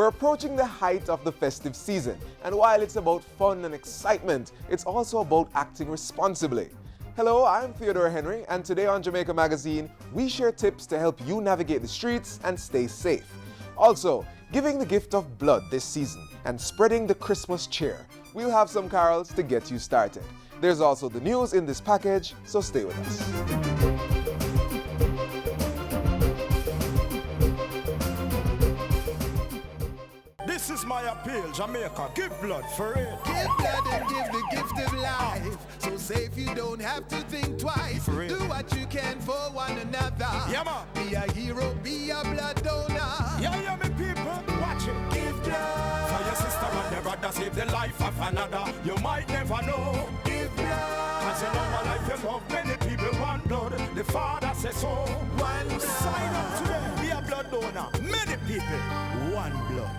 We're approaching the height of the festive season, and while it's about fun and excitement, it's also about acting responsibly. Hello, I'm Theodore Henry, and today on Jamaica Magazine, we share tips to help you navigate the streets and stay safe. Also, giving the gift of blood this season and spreading the Christmas cheer. We'll have some carols to get you started. There's also the news in this package, so stay with us. This is my appeal, Jamaica, give blood for real. Give blood and give the gift of life. So safe you don't have to think twice. Do what you can for one another. Yeah, man. Be a hero, be a blood donor. Yeah, me people, watch it. Give blood. For your sister and your brother, save the life of another. You might never know. Give blood. As you know my life, you love many people want blood. The Father says so. One blood. Sign up today, be a blood donor. Many people, one blood.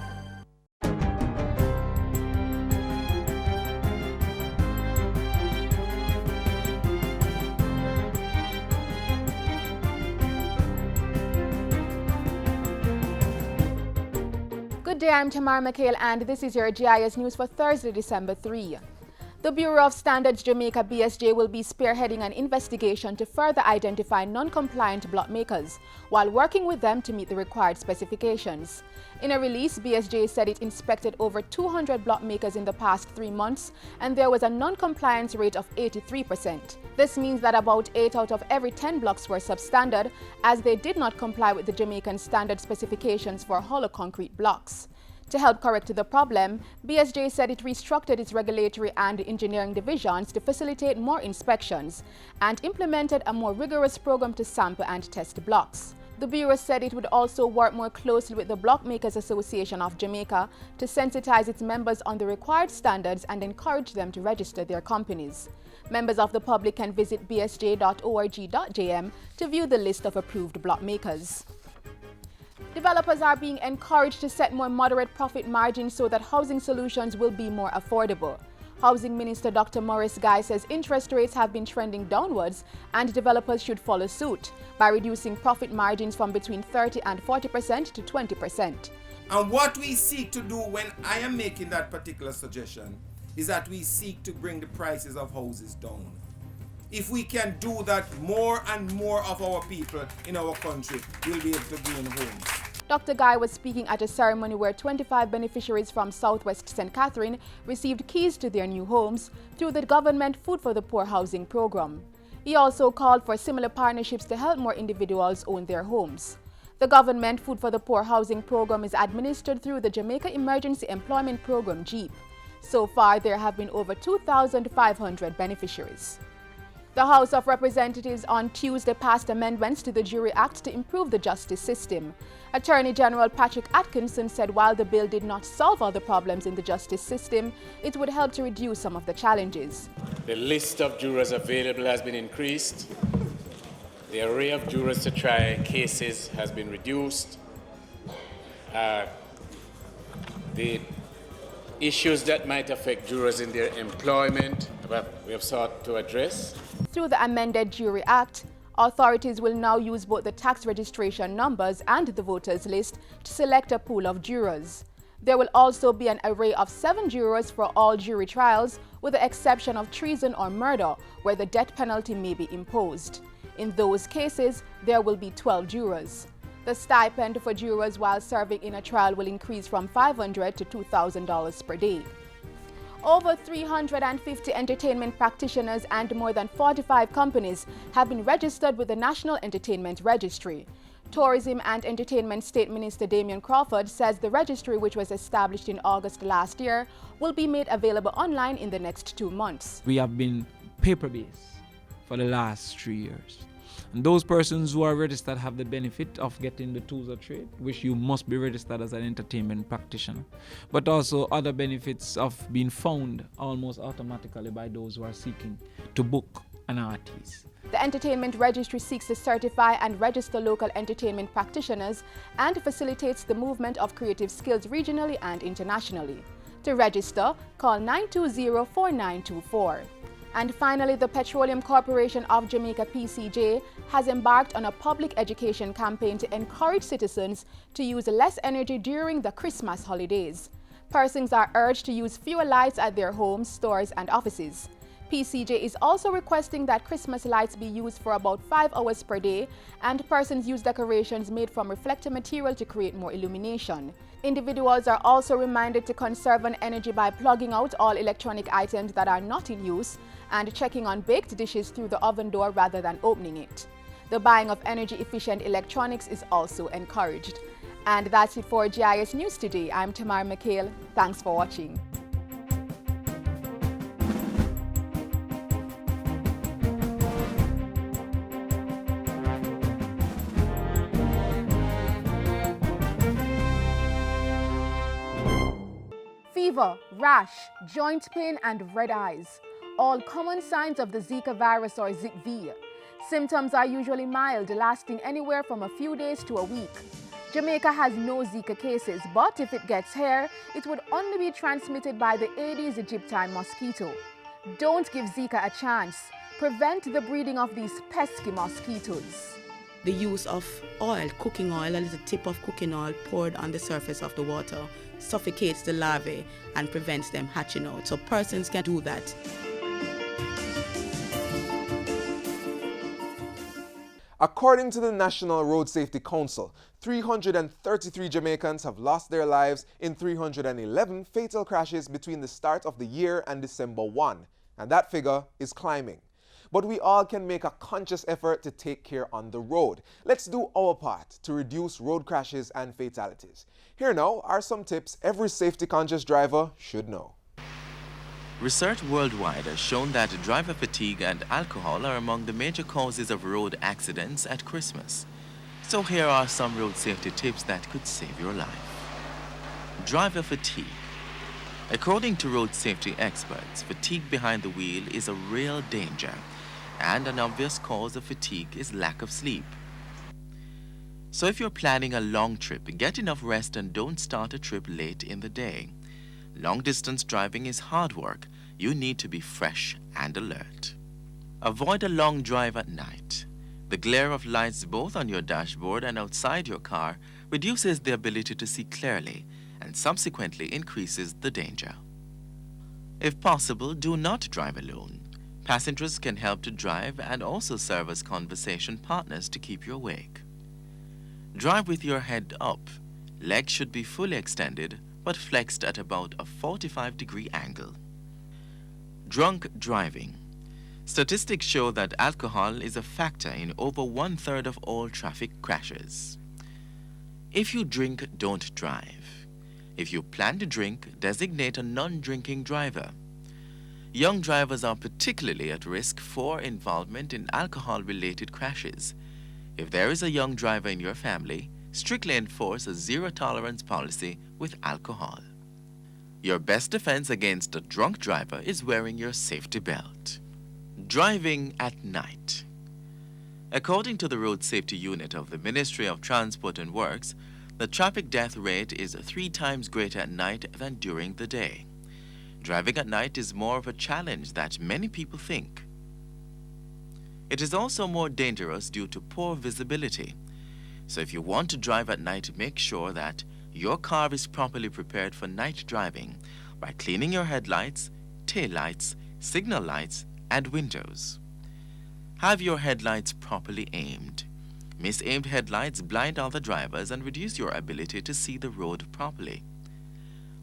Good day, I'm Tamara McHale and this is your GIS News for Thursday, December 3. The Bureau of Standards Jamaica BSJ will be spearheading an investigation to further identify non-compliant block makers while working with them to meet the required specifications. In a release, BSJ said it inspected over 200 block makers in the past 3 months and there was a non-compliance rate of 83%. This means that about 8 out of every 10 blocks were substandard as they did not comply with the Jamaican standard specifications for hollow concrete blocks. To help correct the problem, BSJ said it restructured its regulatory and engineering divisions to facilitate more inspections and implemented a more rigorous program to sample and test blocks. The Bureau said it would also work more closely with the Block Makers Association of Jamaica to sensitize its members on the required standards and encourage them to register their companies. Members of the public can visit bsj.org.jm to view the list of approved block makers. Developers are being encouraged to set more moderate profit margins so that housing solutions will be more affordable. Housing Minister Dr. Maurice Guy says interest rates have been trending downwards and developers should follow suit by reducing profit margins from between 30% and 40% to 20%. And what we seek to do when I am making that particular suggestion is that we seek to bring the prices of houses down. If we can do that, more and more of our people in our country will be able to gain homes. Dr. Guy was speaking at a ceremony where 25 beneficiaries from Southwest St. Catherine received keys to their new homes through the government Food for the Poor housing program. He also called for similar partnerships to help more individuals own their homes. The government Food for the Poor housing program is administered through the Jamaica Emergency Employment Program, JEEP. So far, there have been over 2,500 beneficiaries. The House of Representatives on Tuesday passed amendments to the Jury Act to improve the justice system. Attorney General Patrick Atkinson said while the bill did not solve all the problems in the justice system, it would help to reduce some of the challenges. The list of jurors available has been increased. The array of jurors to try cases has been reduced. The issues that might affect jurors in their employment, we have sought to address. Through the amended Jury Act, authorities will now use both the tax registration numbers and the voters list to select a pool of jurors. There will also be an array of 7 jurors for all jury trials, with the exception of treason or murder, where the death penalty may be imposed. In those cases, there will be 12 jurors. The stipend for jurors while serving in a trial will increase from $500 to $2,000 per day. Over 350 entertainment practitioners and more than 45 companies have been registered with the National Entertainment Registry. Tourism and Entertainment State Minister Damian Crawford says the registry, which was established in August last year, will be made available online in the next 2 months. We have been paper-based for the last 3 years. And those persons who are registered have the benefit of getting the tools of trade, which you must be registered as an entertainment practitioner, but also other benefits of being found almost automatically by those who are seeking to book an artist. The Entertainment Registry seeks to certify and register local entertainment practitioners and facilitates the movement of creative skills regionally and internationally. To register, call 920-4924. And finally, the Petroleum Corporation of Jamaica (PCJ) has embarked on a public education campaign to encourage citizens to use less energy during the Christmas holidays. Persons are urged to use fewer lights at their homes, stores, and offices. PCJ is also requesting that Christmas lights be used for about 5 hours per day, and persons use decorations made from reflective material to create more illumination. Individuals are also reminded to conserve on energy by plugging out all electronic items that are not in use and checking on baked dishes through the oven door rather than opening it. The buying of energy-efficient electronics is also encouraged. And that's it for GIS News today. I'm Tamar McHale. Thanks for watching. Fever, rash, joint pain, and red eyes. All common signs of the Zika virus or ZIKV. Symptoms are usually mild, lasting anywhere from a few days to a week. Jamaica has no Zika cases, but if it gets here, it would only be transmitted by the Aedes aegypti mosquito. Don't give Zika a chance. Prevent the breeding of these pesky mosquitoes. The use of oil, cooking oil, a little tip of cooking oil poured on the surface of the water suffocates the larvae and prevents them hatching out. So persons can do that. According to the National Road Safety Council, 333 Jamaicans have lost their lives in 311 fatal crashes between the start of the year and December 1, and that figure is climbing. But we all can make a conscious effort to take care on the road. Let's do our part to reduce road crashes and fatalities. Here now are some tips every safety-conscious driver should know. Research worldwide has shown that driver fatigue and alcohol are among the major causes of road accidents at Christmas. So here are some road safety tips that could save your life. Driver fatigue. According to road safety experts, fatigue behind the wheel is a real danger, and an obvious cause of fatigue is lack of sleep. So if you're planning a long trip, get enough rest and don't start a trip late in the day. Long-distance driving is hard work. You need to be fresh and alert. Avoid a long drive at night. The glare of lights both on your dashboard and outside your car reduces the ability to see clearly and subsequently increases the danger. If possible, do not drive alone. Passengers can help to drive and also serve as conversation partners to keep you awake. Drive with your head up. Legs should be fully extended but flexed at about a 45-degree angle. Drunk driving. Statistics show that alcohol is a factor in over 1/3 of all traffic crashes. If you drink, don't drive. If you plan to drink, designate a non-drinking driver. Young drivers are particularly at risk for involvement in alcohol-related crashes. If there is a young driver in your family, strictly enforce a zero-tolerance policy with alcohol. Your best defense against a drunk driver is wearing your safety belt. Driving at night. According to the Road Safety Unit of the Ministry of Transport and Works, the traffic death rate is 3 times greater at night than during the day. Driving at night is more of a challenge than many people think. It is also more dangerous due to poor visibility. So if you want to drive at night, make sure that your car is properly prepared for night driving by cleaning your headlights, taillights, signal lights, and windows. Have your headlights properly aimed. Misaimed headlights blind other drivers and reduce your ability to see the road properly.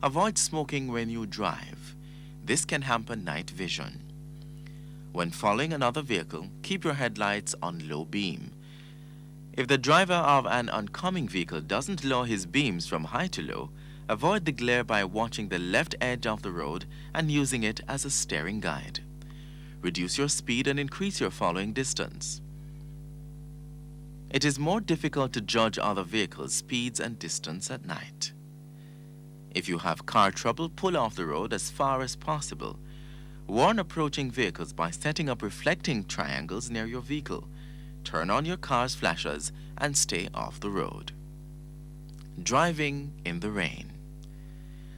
Avoid smoking when you drive. This can hamper night vision. When following another vehicle, keep your headlights on low beam. If the driver of an oncoming vehicle doesn't lower his beams from high to low, avoid the glare by watching the left edge of the road and using it as a steering guide. Reduce your speed and increase your following distance. It is more difficult to judge other vehicles' speeds and distance at night. If you have car trouble, pull off the road as far as possible. Warn approaching vehicles by setting up reflecting triangles near your vehicle. Turn on your car's flashers and stay off the road. Driving in the rain.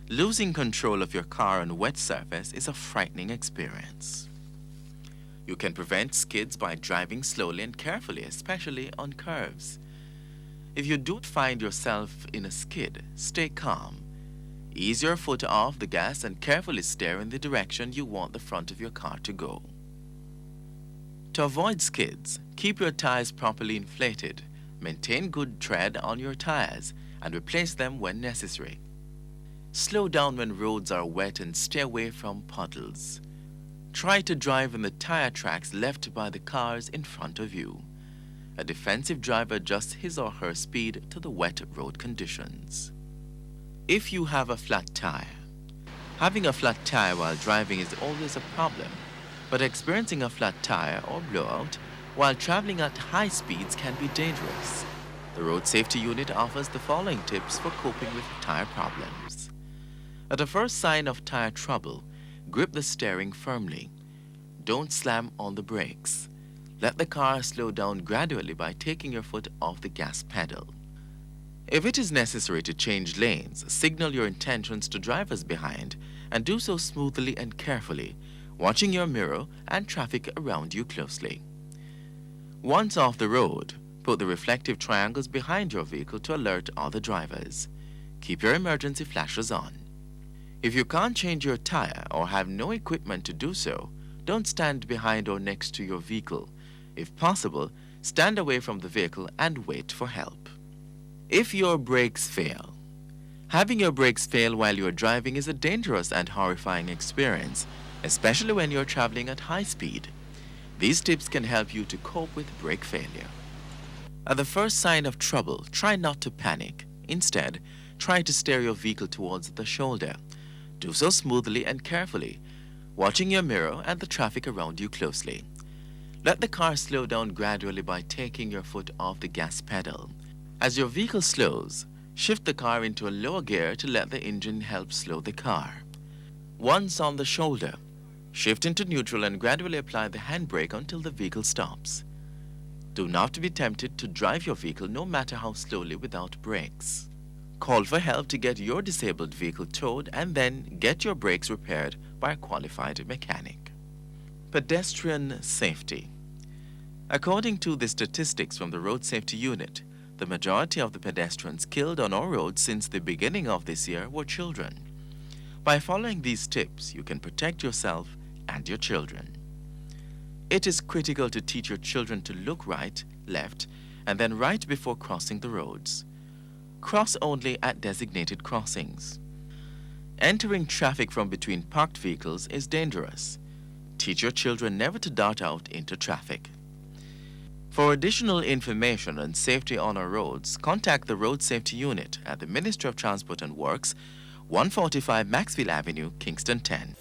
Losing control of your car on wet surface is a frightening experience. You can prevent skids by driving slowly and carefully, especially on curves. If you do find yourself in a skid, stay calm. Ease your foot off the gas and carefully steer in the direction you want the front of your car to go. To avoid skids, keep your tires properly inflated, maintain good tread on your tires, and replace them when necessary. Slow down when roads are wet and stay away from puddles. Try to drive in the tire tracks left by the cars in front of you. A defensive driver adjusts his or her speed to the wet road conditions. If you have a flat tire, having a flat tire while driving is always a problem, but experiencing a flat tire or blowout while traveling at high speeds can be dangerous. The Road Safety Unit offers the following tips for coping with tire problems. At the first sign of tire trouble, grip the steering firmly. Don't slam on the brakes. Let the car slow down gradually by taking your foot off the gas pedal. If it is necessary to change lanes, signal your intentions to drivers behind and do so smoothly and carefully, watching your mirror and traffic around you closely. Once off the road, put the reflective triangles behind your vehicle to alert other drivers. Keep your emergency flashers on. If you can't change your tire or have no equipment to do so, don't stand behind or next to your vehicle. If possible, stand away from the vehicle and wait for help. If your brakes fail. Having your brakes fail while you're driving is a dangerous and horrifying experience, especially when you're traveling at high speed. These tips can help you to cope with brake failure. At the first sign of trouble, try not to panic. Instead, try to steer your vehicle towards the shoulder. Do so smoothly and carefully, watching your mirror and the traffic around you closely. Let the car slow down gradually by taking your foot off the gas pedal. As your vehicle slows, shift the car into a lower gear to let the engine help slow the car. Once on the shoulder, shift into neutral and gradually apply the handbrake until the vehicle stops. Do not be tempted to drive your vehicle no matter how slowly without brakes. Call for help to get your disabled vehicle towed and then get your brakes repaired by a qualified mechanic. Pedestrian safety. According to the statistics from the Road Safety Unit, the majority of the pedestrians killed on our roads since the beginning of this year were children. By following these tips, you can protect yourself and your children. It is critical to teach your children to look right, left, and then right before crossing the roads. Cross only at designated crossings. Entering traffic from between parked vehicles is dangerous. Teach your children never to dart out into traffic. For additional information on safety on our roads, contact the Road Safety Unit at the Ministry of Transport and Works, 145 Maxfield Avenue, Kingston 10.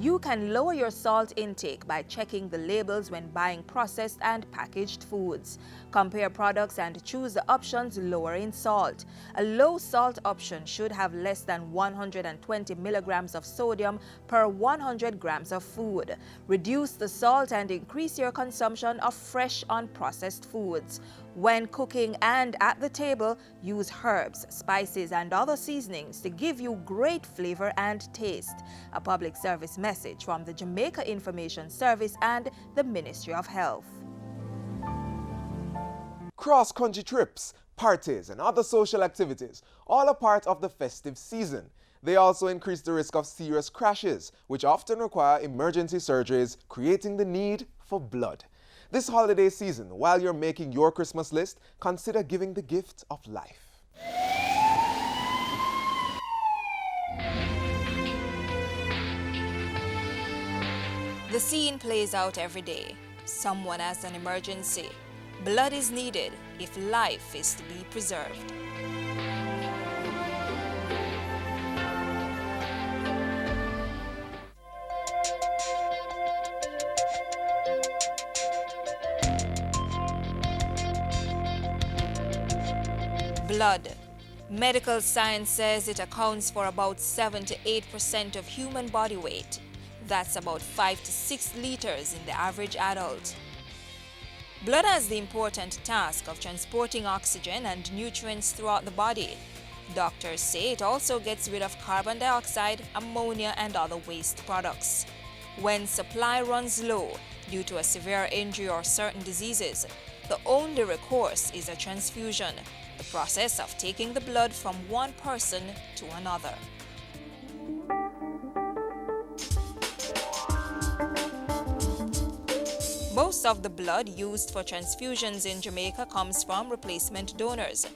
You can lower your salt intake by checking the labels when buying processed and packaged foods. Compare products and choose the options lower in salt. A low salt option should have less than 120 milligrams of sodium per 100 grams of food. Reduce the salt and increase your consumption of fresh unprocessed foods. When cooking and at the table, use herbs, spices, and other seasonings to give you great flavor and taste. A public service message from the Jamaica Information Service and the Ministry of Health. Cross-country trips, parties, and other social activities, all a part of the festive season. They also increase the risk of serious crashes, which often require emergency surgeries, creating the need for blood. This holiday season, while you're making your Christmas list, consider giving the gift of life. The scene plays out every day. Someone has an emergency. Blood is needed if life is to be preserved. Blood. Medical science says it accounts for about 7 to 8% of human body weight. That's about 5 to 6 liters in the average adult. Blood has the important task of transporting oxygen and nutrients throughout the body. Doctors say it also gets rid of carbon dioxide, ammonia, and other waste products. When supply runs low due to a severe injury or certain diseases, the only recourse is a transfusion, the process of taking the blood from one person to another. Most of the blood used for transfusions in Jamaica comes from replacement donors,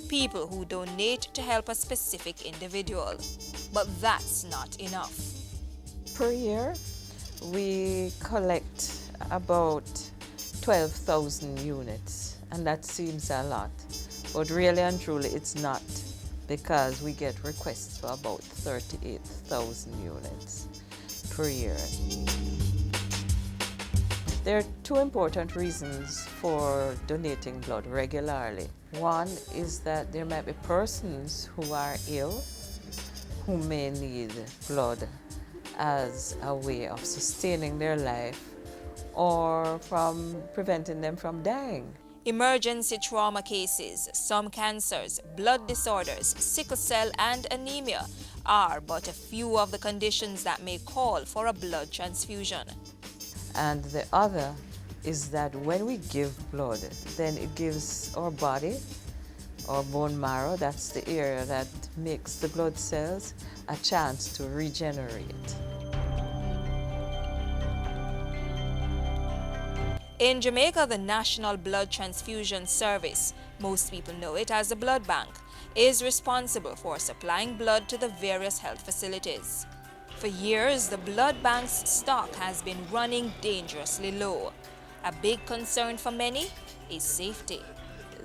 people who donate to help a specific individual. But that's not enough. Per year, we collect about 12,000 units, and that seems a lot. But really and truly, it's not, because we get requests for about 38,000 units per year. There are two important reasons for donating blood regularly. One is that there might be persons who are ill who may need blood as a way of sustaining their life or from preventing them from dying. Emergency trauma cases, some cancers, blood disorders, sickle cell, and anemia are but a few of the conditions that may call for a blood transfusion. And the other is that when we give blood, then it gives our body, our bone marrow, that's the area that makes the blood cells, a chance to regenerate. In Jamaica, the National Blood Transfusion Service, most people know it as the blood bank, is responsible for supplying blood to the various health facilities. For years, the blood bank's stock has been running dangerously low. A big concern for many is safety.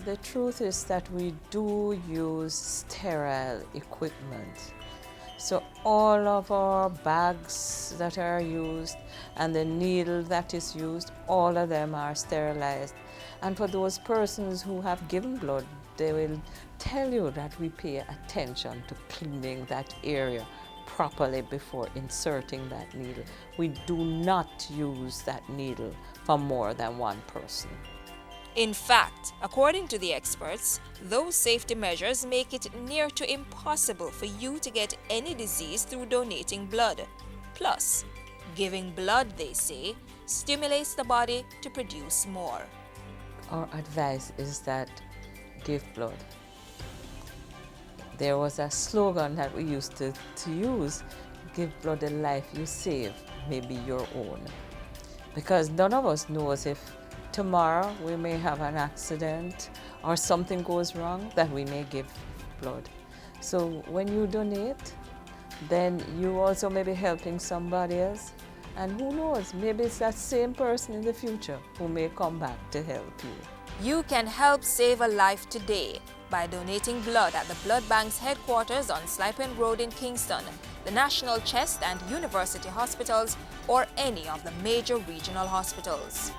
The truth is that we do use sterile equipment. So all of our bags that are used and the needle that is used, all of them are sterilized. And for those persons who have given blood, they will tell you that we pay attention to cleaning that area properly before inserting that needle. We do not use that needle for more than one person. In fact, according to the experts, those safety measures make it near to impossible for you to get any disease through donating blood. Plus, giving blood, they say, stimulates the body to produce more. Our advice is that give blood. There was a slogan that we used to use, give blood the life you save, maybe your own. Because none of us knows if tomorrow we may have an accident or something goes wrong that we may give blood. So when you donate, then you also may be helping somebody else. And who knows, maybe it's that same person in the future who may come back to help you. You can help save a life today by donating blood at the Blood Bank's headquarters on Slipen Road in Kingston, the National Chest and University Hospitals, or any of the major regional hospitals.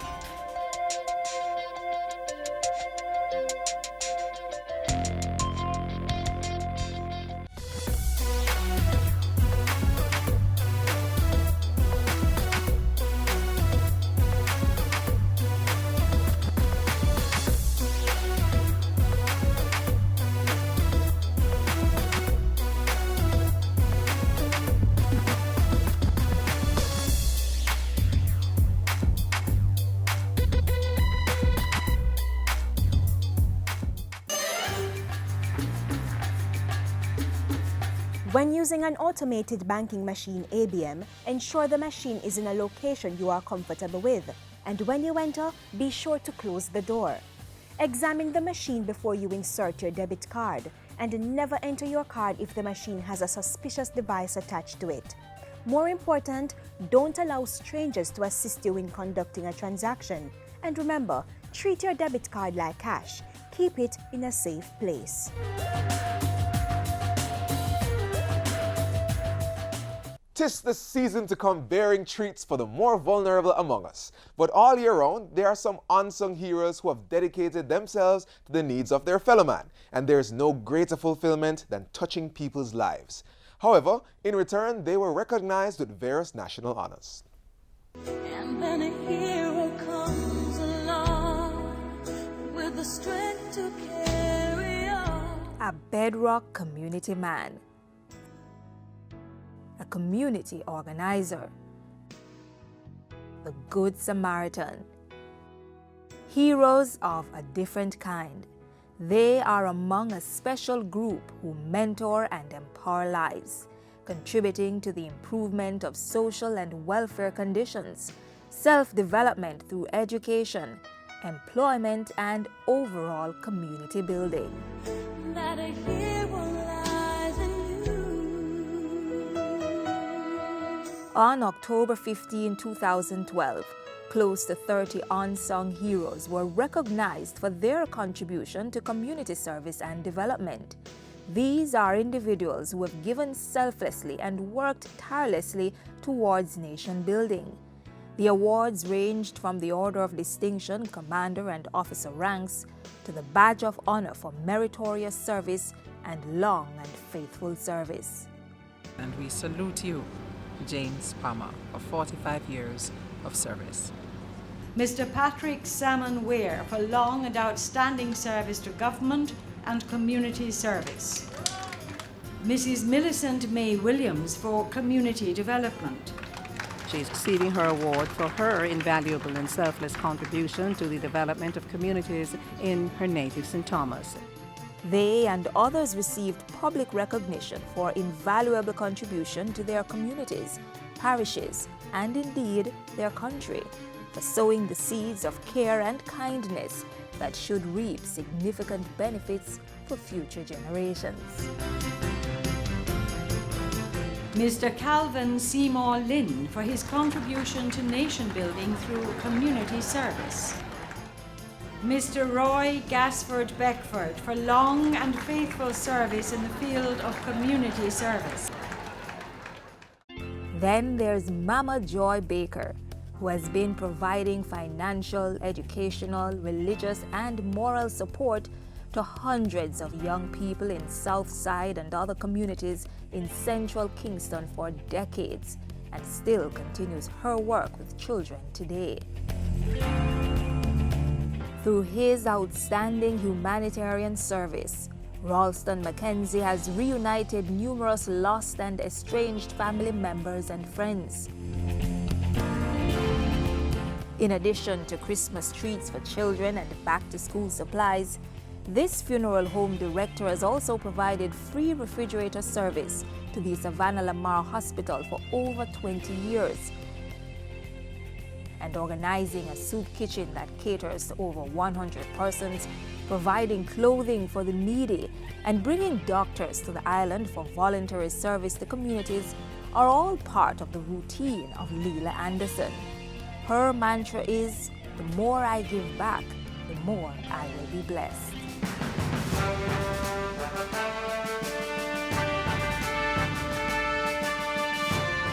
When using an automated banking machine ABM, ensure the machine is in a location you are comfortable with, and when you enter, be sure to close the door. Examine the machine before you insert your debit card, and never enter your card if the machine has a suspicious device attached to it. More important, don't allow strangers to assist you in conducting a transaction. And remember, treat your debit card like cash. Keep it in a safe place. 'Tis the season to come bearing treats for the more vulnerable among us. But all year round, there are some unsung heroes who have dedicated themselves to the needs of their fellow man, and there is no greater fulfillment than touching people's lives. However, in return, they were recognized with various national honors. And then a hero comes along with the strength to carry on. A bedrock community man, a community organizer, the Good Samaritan. Heroes of a different kind. They are among a special group who mentor and empower lives, contributing to the improvement of social and welfare conditions, self-development through education, employment, and overall community building. That a hero lies in you. On October 15, 2012, close to 30 unsung heroes were recognized for their contribution to community service and development. These are individuals who have given selflessly and worked tirelessly towards nation building. The awards ranged from the Order of Distinction, Commander and Officer ranks, to the Badge of Honor for meritorious service and long and faithful service. And we salute you, James Palmer, for 45 years of service. Mr. Patrick Salmon Ware for long and outstanding service to government and community service. Mrs. Millicent May Williams for community development. She is receiving her award for her invaluable and selfless contribution to the development of communities in her native St. Thomas. They and others received public recognition for invaluable contribution to their communities, parishes, and indeed their country, for sowing the seeds of care and kindness that should reap significant benefits for future generations. Mr. Calvin Seymour Lynn for his contribution to nation building through community service. Mr. Roy Gasford Beckford for long and faithful service in the field of community service. Then there's Mama Joy Baker, who has been providing financial, educational, religious, and moral support to hundreds of young people in Southside and other communities in central Kingston for decades, and still continues her work with children today. Through his outstanding humanitarian service, Ralston Mackenzie has reunited numerous lost and estranged family members and friends. In addition to Christmas treats for children and back-to-school supplies, this funeral home director has also provided free refrigerator service to the Savannah Lamar Hospital for over 20 years, and organizing a soup kitchen that caters to over 100 persons, providing clothing for the needy, and bringing doctors to the island for voluntary service to communities are all part of the routine of Leela Anderson. Her mantra is, the more I give back, the more I will be blessed.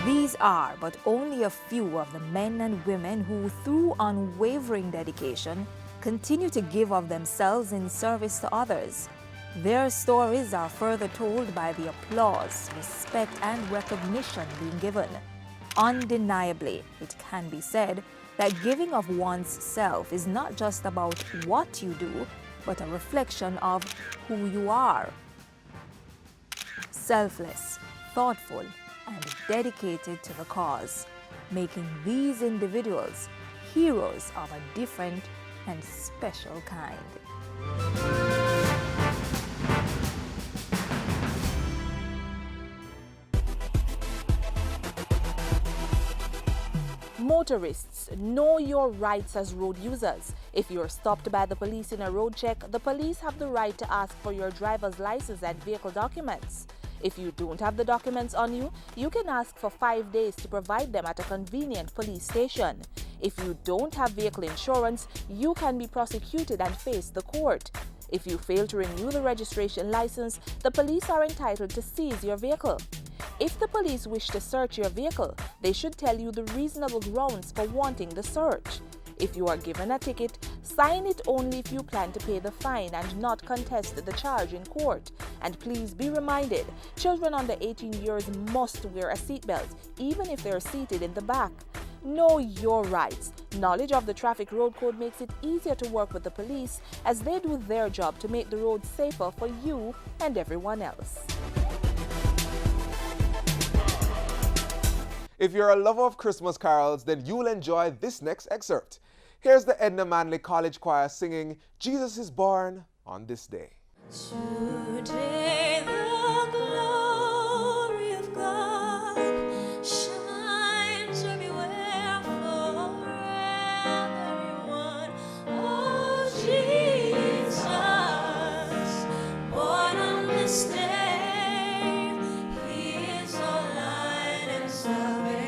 These are but only a few of the men and women who, through unwavering dedication, continue to give of themselves in service to others. Their stories are further told by the applause, respect, and recognition being given. Undeniably, it can be said that giving of one's self is not just about what you do, but a reflection of who you are. Selfless, thoughtful, and dedicated to the cause, making these individuals heroes of a different and special kind. Motorists, know your rights as road users. If you're stopped by the police in a road check, the police have the right to ask for your driver's license and vehicle documents. If you don't have the documents on you, you can ask for 5 days to provide them at a convenient police station. If you don't have vehicle insurance, you can be prosecuted and face the court. If you fail to renew the registration license, the police are entitled to seize your vehicle. If the police wish to search your vehicle, they should tell you the reasonable grounds for wanting the search. If you are given a ticket, sign it only if you plan to pay the fine and not contest the charge in court. And please be reminded, children under 18 years must wear a seatbelt, even if they are seated in the back. Know your rights. Knowledge of the traffic road code makes it easier to work with the police as they do their job to make the roads safer for you and everyone else. If you're a lover of Christmas carols, then you'll enjoy this next excerpt. Here's the Edna Manley College Choir singing Jesus is Born on This Day. Today the glory of God shines everywhere for everyone. Oh, Jesus, born on this day, He is our light and salvation.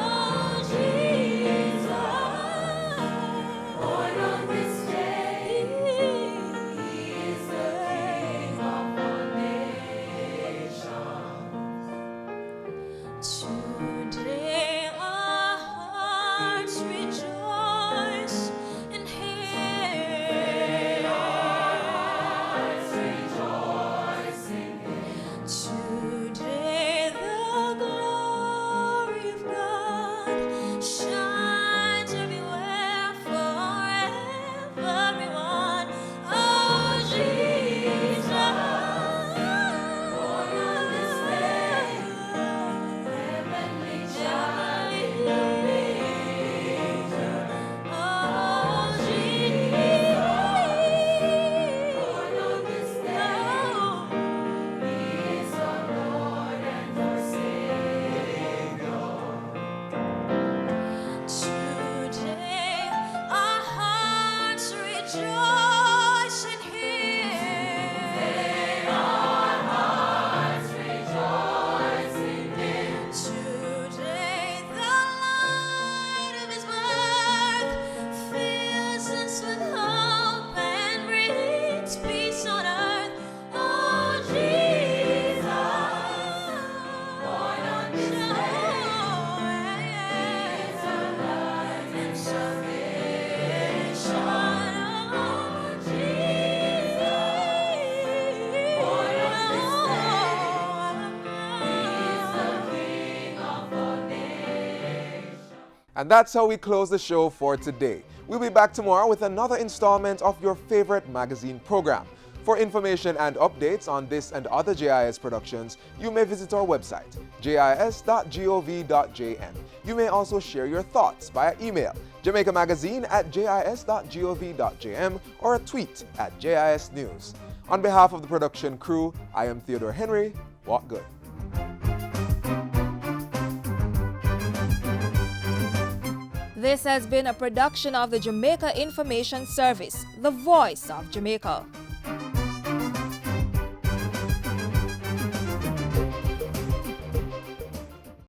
Oh, Jesus, born on this day, He is the King of all nations. Today our hearts rejoice in Him. Today the glory of God shines everywhere for everyone. Oh, Jesus, born on this day, heavenly child in the manger. Oh, Jesus, born on this day, He is our Lord and our Savior. Today our hearts rejoice in Him. Our hearts rejoice in Him. Today the light of His birth fills us with hope and brings peace on earth. Oh, Jesus, born on this day, is our life and salvation. Oh, Jesus, born on this day, He is the King of all nations. And that's how we close the show for today. We'll be back tomorrow with another installment of your favorite magazine program. For information and updates on this and other JIS productions, you may visit our website, jis.gov.jm. You may also share your thoughts via email, jamaicamagazine@jis.gov.jm, or a tweet @JIS News. On behalf of the production crew, I am Theodore Henry. Walk good. This has been a production of the Jamaica Information Service, the voice of Jamaica.